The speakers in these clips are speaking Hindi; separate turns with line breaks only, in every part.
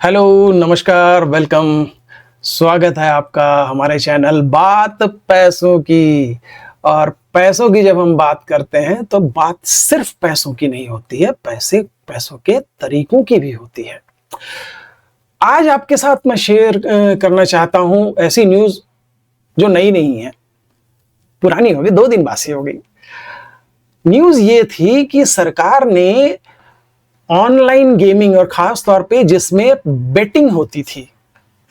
हेलो, नमस्कार, वेलकम। स्वागत है आपका हमारे चैनल बात पैसों की। और पैसों की जब हम बात करते हैं तो बात सिर्फ पैसों की नहीं होती है, पैसों के तरीकों की भी होती है। आज आपके साथ मैं शेयर करना चाहता हूं ऐसी न्यूज़ जो नई नहीं है, पुरानी हो गई, 2 दिन बासी हो गई। न्यूज़ ये थी कि सरकार ने ऑनलाइन गेमिंग और खास तौर पे जिसमें बेटिंग होती थी,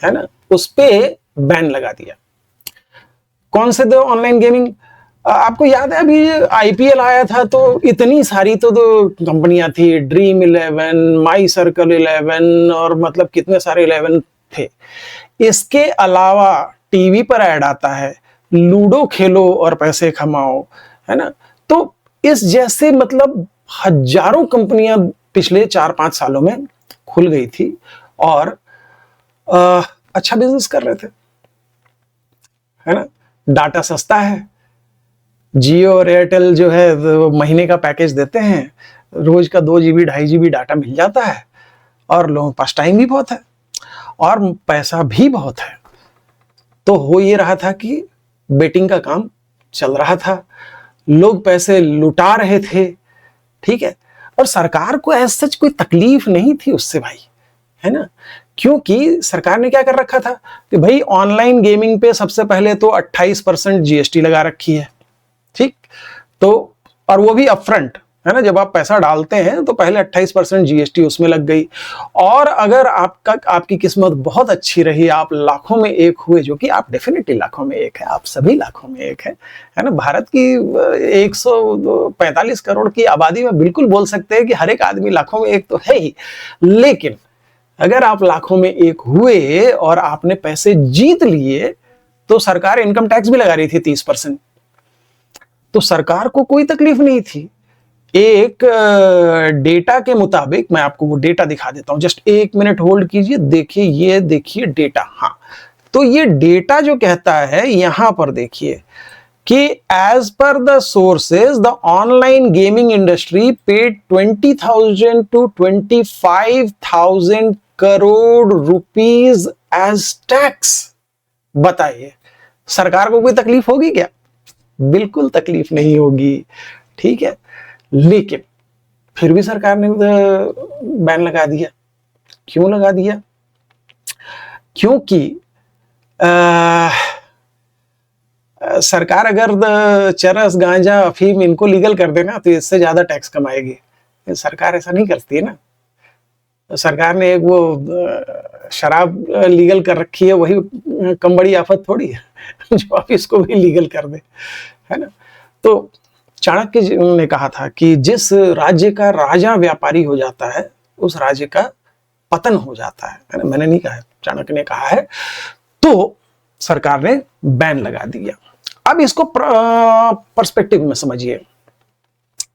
है ना, उस पे बैन लगा दिया। कौन से दो ऑनलाइन गेमिंग? आपको याद है अभी आईपीएल आया था तो इतनी सारी तो कंपनियां थी, ड्रीम 11, माई सर्कल 11 और मतलब कितने सारे 11 थे। इसके अलावा टीवी पर ऐड आता है, लूडो खेलो और पैसे कमाओ, है ना। तो इस जैसे मतलब हजारों कंपनियां पिछले 4-5 सालों में खुल गई थी और अच्छा बिजनेस कर रहे थे, है ना। डाटा सस्ता है, जियो और एयरटेल जो है वो महीने का पैकेज देते हैं, रोज का 2 GB 2.5 GB डाटा मिल जाता है और लोगों के पास टाइम भी बहुत है और पैसा भी बहुत है। तो हो ये रहा था कि बेटिंग का काम चल रहा था, लोग पैसे लुटा रहे थे, ठीक है। और सरकार को ऐसा सच कोई तकलीफ नहीं थी उससे भाई, है ना। क्योंकि सरकार ने क्या कर रखा था कि भाई ऑनलाइन गेमिंग पे सबसे पहले तो 28% जीएसटी लगा रखी है, ठीक। तो और वो भी अपफ्रंट, है ना, जब आप पैसा डालते हैं तो पहले 28% जीएसटी उसमें लग गई। और अगर आपकी किस्मत बहुत अच्छी रही, आप लाखों में एक हुए, जो कि आप डेफिनेटली लाखों में एक है, आप सभी लाखों में एक है ना। भारत की 145 करोड़ की आबादी में बिल्कुल बोल सकते हैं कि हर एक आदमी लाखों में एक तो है ही। लेकिन अगर आप लाखों में एक हुए और आपने पैसे जीत लिए तो सरकार इनकम टैक्स भी लगा रही थी 30%। तो सरकार को कोई तकलीफ नहीं थी। एक डेटा के मुताबिक मैं आपको वो डेटा दिखा देता हूं, जस्ट 1 मिनट होल्ड कीजिए, देखिए, ये देखिए डेटा। हाँ, तो ये डेटा जो कहता है, यहां पर देखिए कि as per the sources the online gaming industry paid 20,000 to 25,000 crore rupees as tax. बताइए, सरकार को कोई तकलीफ होगी क्या? बिल्कुल तकलीफ नहीं होगी, ठीक है। लेकिन फिर भी सरकार ने बैन लगा दिया। क्यों लगा दिया? क्योंकि सरकार अगर चरस, गांजा, अफीम इनको लीगल कर देना तो इससे ज्यादा टैक्स कमाएगी। सरकार ऐसा नहीं करती है ना। सरकार ने एक वो शराब लीगल कर रखी है, वही कम बड़ी आफत थोड़ी है जो आप इसको भी लीगल कर दे, है ना। तो चाणक्य जी ने कहा था कि जिस राज्य का राजा व्यापारी हो जाता है उस राज्य का पतन हो जाता है ना। मैंने नहीं कहा है, चाणक्य ने कहा है। तो सरकार ने बैन लगा दिया। अब इसको पर्सपेक्टिव में समझिए।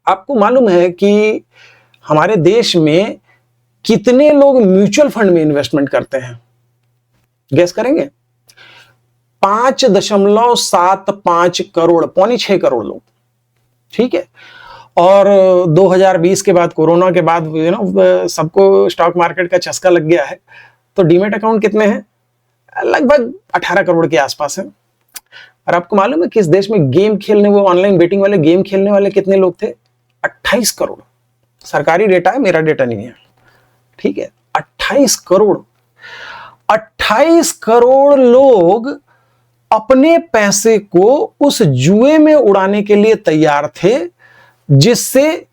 आपको मालूम है कि हमारे देश में कितने लोग म्यूचुअल फंड में इन्वेस्टमेंट करते हैं? गेस करेंगे? 5.75 करोड़, 5.25 करोड़ लोग, ठीक है। और 2020 के बाद, कोरोना के बाद सबको स्टॉक मार्केट का चस्का लग गया है। तो डीमेट अकाउंट कितने हैं? लगभग 18 करोड़ के आसपास है। और आपको मालूम है कि इस देश में गेम खेलने, वो ऑनलाइन बेटिंग वाले गेम खेलने वाले कितने लोग थे? 28 करोड़। सरकारी डेटा है, मेरा डेटा नहीं है, ठीक है। 28 करोड़, 28 करोड़ लोग अपने पैसे को उस जुए में उड़ाने के लिए तैयार थे, जिससे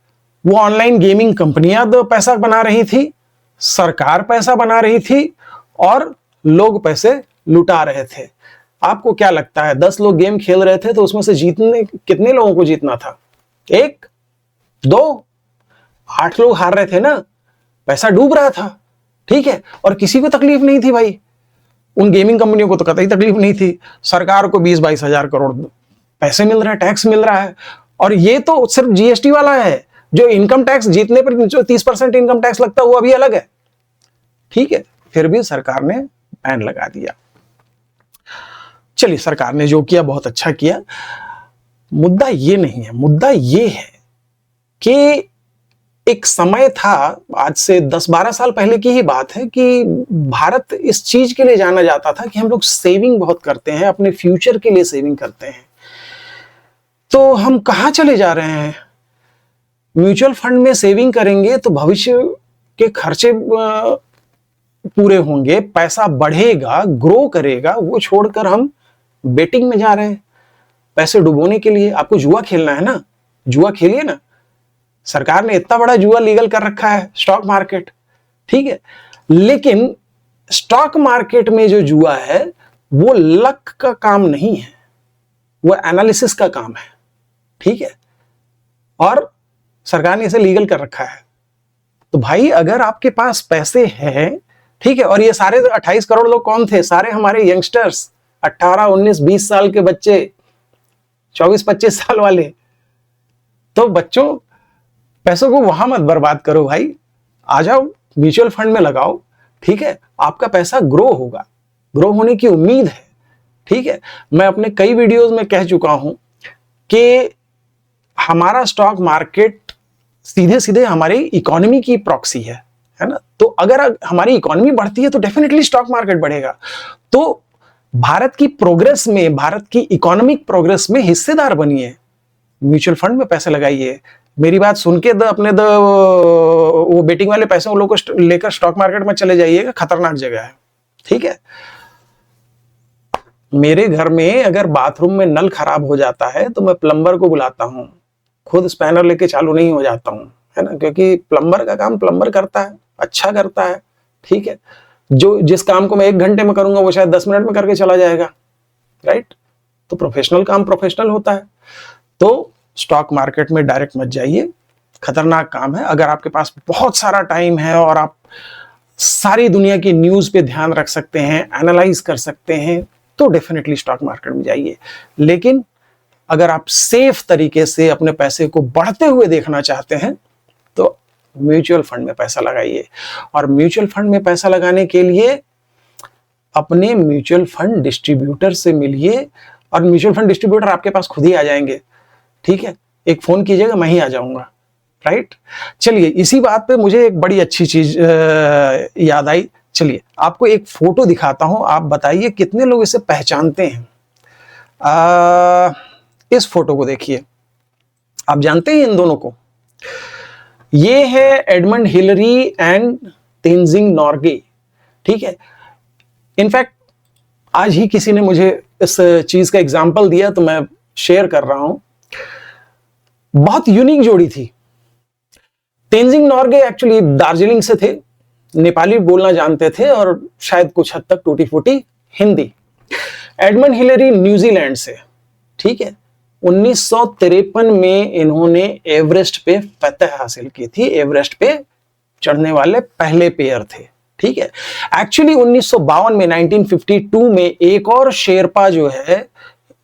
वो ऑनलाइन गेमिंग कंपनियां पैसा बना रही थी, सरकार पैसा बना रही थी और लोग पैसे लुटा रहे थे। आपको क्या लगता है, 10 लोग गेम खेल रहे थे तो उसमें से जीतने कितने लोगों को जीतना था? 1, 2, 8 लोग हार रहे थे ना। पैसा डूब रहा था, ठीक है। और किसी को तकलीफ नहीं थी भाई, उन गेमिंग कंपनियों को तो कतई तकलीफ नहीं थी। सरकार को 20-22 हजार करोड़ पैसे मिल रहे हैं, टैक्स मिल रहा है। और ये तो सिर्फ जीएसटी वाला है, जो इनकम टैक्स जीतने पर जो 30% इनकम टैक्स लगता है वो अभी अलग है, ठीक है। फिर भी सरकार ने बैन लगा दिया। चलिए, सरकार ने जो किया बहुत अच्छा किया। मुद्दा ये नहीं है, मुद्दा ये है कि एक समय था, आज से 10-12 साल पहले की ही बात है, कि भारत इस चीज के लिए जाना जाता था कि हम लोग सेविंग बहुत करते हैं, अपने फ्यूचर के लिए सेविंग करते हैं। तो हम कहाँ चले जा रहे हैं? म्यूचुअल फंड में सेविंग करेंगे तो भविष्य के खर्चे पूरे होंगे, पैसा बढ़ेगा, ग्रो करेगा, वो छोड़कर हम बेटिंग में जा रहे हैं पैसे डुबोने के लिए। आपको जुआ खेलना है ना, जुआ खेलिए ना। सरकार ने इतना बड़ा जुआ लीगल कर रखा है, स्टॉक मार्केट, ठीक है। लेकिन स्टॉक मार्केट में जो जुआ है वो लक का काम नहीं है, वो एनालिसिस का काम है, ठीक है। और सरकार ने इसे लीगल कर रखा है। तो भाई अगर आपके पास पैसे हैं, ठीक है, और ये सारे 28 करोड़ लोग कौन थे? सारे हमारे यंगस्टर्स, 18, 19, 20 साल के बच्चे, 24, 25 साल वाले। तो बच्चों, पैसों को वहां मत बर्बाद करो भाई, आ जाओ म्यूचुअल फंड में लगाओ, ठीक है। आपका पैसा ग्रो होगा, ग्रो होने की उम्मीद है, ठीक है। मैं अपने कई वीडियोस में कह चुका हूं कि हमारा स्टॉक मार्केट सीधे सीधे हमारी इकोनॉमी की प्रॉक्सी है ना। तो अगर हमारी इकोनॉमी बढ़ती है तो डेफिनेटली स्टॉक मार्केट बढ़ेगा। तो भारत की प्रोग्रेस में, भारत की इकोनॉमिक प्रोग्रेस में हिस्सेदार बनिए, म्यूचुअल फंड में पैसे लगाइए। मेरी बात सुन के वो बेटिंग वाले पैसे उन लोगों को लेकर स्टॉक मार्केट में चले जाइएगा, खतरनाक जगह है, ठीक है। मेरे घर में अगर बाथरूम में नल खराब हो जाता है तो मैं प्लम्बर को बुलाता हूं, खुद स्पैनर लेके चालू नहीं हो जाता हूं, है ना, क्योंकि प्लम्बर का काम प्लम्बर करता है, अच्छा करता है, ठीक है। जो जिस काम को मैं 1 घंटे में करूंगा वो शायद 10 मिनट में करके चला जाएगा, राइट। तो प्रोफेशनल काम प्रोफेशनल होता है। तो स्टॉक मार्केट में डायरेक्ट मत जाइए, खतरनाक काम है। अगर आपके पास बहुत सारा टाइम है और आप सारी दुनिया की न्यूज पे ध्यान रख सकते हैं, एनालाइज कर सकते हैं, तो डेफिनेटली स्टॉक मार्केट में जाइए। लेकिन अगर आप सेफ तरीके से अपने पैसे को बढ़ते हुए देखना चाहते हैं तो म्यूचुअल फंड में पैसा लगाइए। और म्यूचुअल फंड में पैसा लगाने के लिए अपने म्यूचुअल फंड डिस्ट्रीब्यूटर से मिलिए, और म्यूचुअल फंड डिस्ट्रीब्यूटर आपके पास खुद ही आ जाएंगे, ठीक है। एक फोन कीजिएगा, मैं ही आ जाऊंगा, राइट। चलिए, इसी बात पे मुझे एक बड़ी अच्छी चीज याद आई। चलिए आपको एक फोटो दिखाता हूं, आप बताइए कितने लोग इसे पहचानते हैं। इस फोटो को देखिए, आप जानते हैं इन दोनों को? ये है Edmund Hillary and Tenzing Norgay, ठीक है। इनफैक्ट आज ही किसी ने मुझे इस चीज का एग्जाम्पल दिया तो मैं शेयर कर रहा हूं। बहुत यूनिक जोड़ी थी। तेंजिंग नॉर्गे एक्चुअली दार्जिलिंग से थे, नेपाली बोलना जानते थे और शायद कुछ हद तक टूटी फूटी हिंदी। एडमंड हिलरी न्यूजीलैंड से, ठीक है। 1953 में इन्होंने एवरेस्ट पे फतह हासिल की थी, एवरेस्ट पे चढ़ने वाले पहले पेयर थे, ठीक है। एक्चुअली 1952 में, 1952 में एक और शेरपा जो है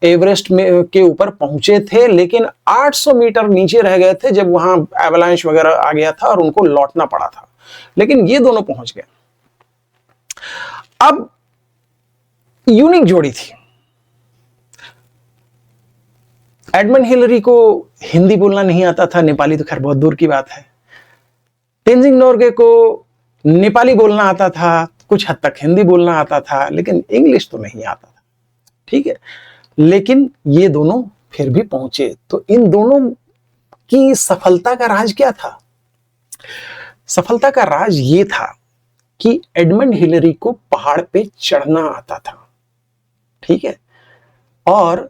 एवरेस्ट में के ऊपर पहुंचे थे, लेकिन 800 मीटर नीचे रह गए थे जब वहां एवलांच वगैरह आ गया था और उनको लौटना पड़ा था, लेकिन ये दोनों पहुंच गए। अब यूनिक जोड़ी थी। एडमंड हिलरी को हिंदी बोलना नहीं आता था, नेपाली तो खैर बहुत दूर की बात है। तेंजिंग नॉर्गे को नेपाली बोलना आता था, कुछ हद तक हिंदी बोलना आता था, लेकिन इंग्लिश तो नहीं आता था, ठीक है। लेकिन ये दोनों फिर भी पहुंचे। तो इन दोनों की सफलता का राज क्या था? सफलता का राज ये था कि एडमंड हिलरी को पहाड़ पे चढ़ना आता था, ठीक है। और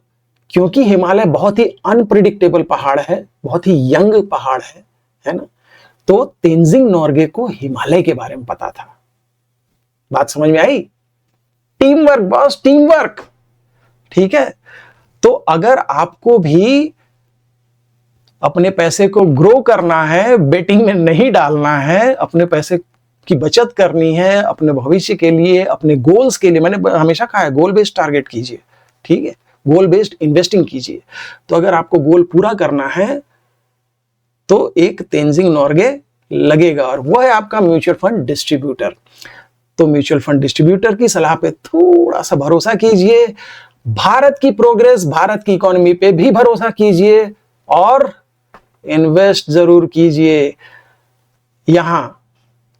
क्योंकि हिमालय बहुत ही अनप्रिडिक्टेबल पहाड़ है, बहुत ही यंग पहाड़ है ना, तो तेंजिंग नॉर्गे को हिमालय के बारे में पता था। बात समझ में आई? Teamwork boss, teamwork, ठीक है। तो अगर आपको भी अपने पैसे को ग्रो करना है, बेटिंग में नहीं डालना है, अपने पैसे की बचत करनी है, अपने भविष्य के लिए, अपने गोल्स के लिए, मैंने हमेशा कहा है गोल बेस्ड टारगेट कीजिए, ठीक है, गोल बेस्ड इन्वेस्टिंग कीजिए। तो अगर आपको गोल पूरा करना है तो एक तेंजिंग नॉर्गे लगेगा, और वो है आपका म्यूचुअल फंड डिस्ट्रीब्यूटर। तो म्यूचुअल फंड डिस्ट्रीब्यूटर की सलाह पे थोड़ा सा भरोसा कीजिए, भारत की प्रोग्रेस, भारत की इकोनॉमी पे भी भरोसा कीजिए, और इन्वेस्ट जरूर कीजिए। यहाँ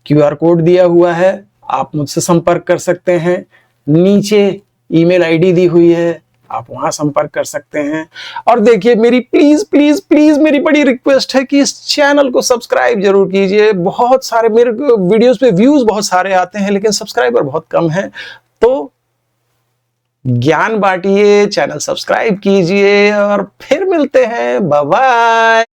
QR कोड दिया हुआ है, आप मुझसे संपर्क कर सकते हैं। नीचे ईमेल आईडी दी हुई है, आप वहां संपर्क कर सकते हैं। और देखिए, मेरी प्लीज प्लीज प्लीज मेरी बड़ी रिक्वेस्ट है कि इस चैनल को सब्सक्राइब जरूर कीजिए। बहुत सारे मेरे वीडियोस पे व्यूज बहुत सारे आते हैं, लेकिन सब्सक्राइबर बहुत कम है। तो ज्ञान बांटिए, चैनल सब्सक्राइब कीजिए और फिर मिलते हैं। Bye bye.